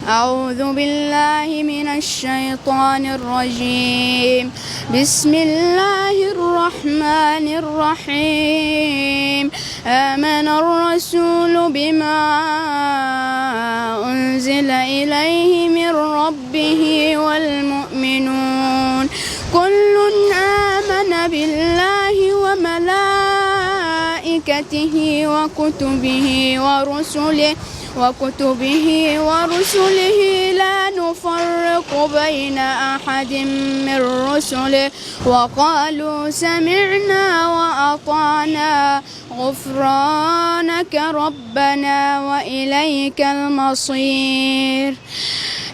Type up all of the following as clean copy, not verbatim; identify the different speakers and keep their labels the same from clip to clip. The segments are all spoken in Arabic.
Speaker 1: أعوذ بالله من الشيطان الرجيم. بسم الله الرحمن الرحيم. آمن الرسول بما أنزل إليه من ربه والمؤمنون كل آمن بالله وملائكته وكتبه لا نفرق بين أحد من رسله وقالوا سمعنا وأطعنا غفرانك ربنا وإليك المصير.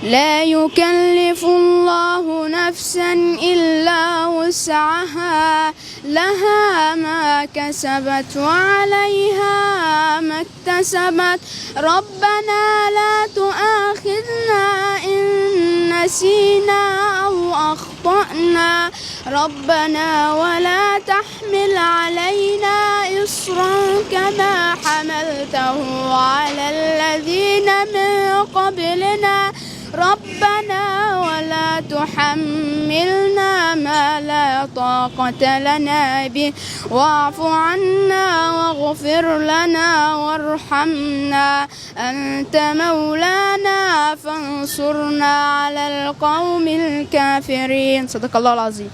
Speaker 1: لا يكلف الله نفسا إلا وسعها لها ما كسبت وعليها ما اكتسبت ربنا لا تؤاخذنا إن نسينا أو أخطأنا ربنا ولا تحمل علينا إصرا كما حملته على الذين من قبلنا ربنا ولا تحملنا ما لا طاقة لنا به واعف عنا واغفر لنا وارحمنا أنت مولانا فانصرنا على القوم الكافرين. صدق الله العظيم.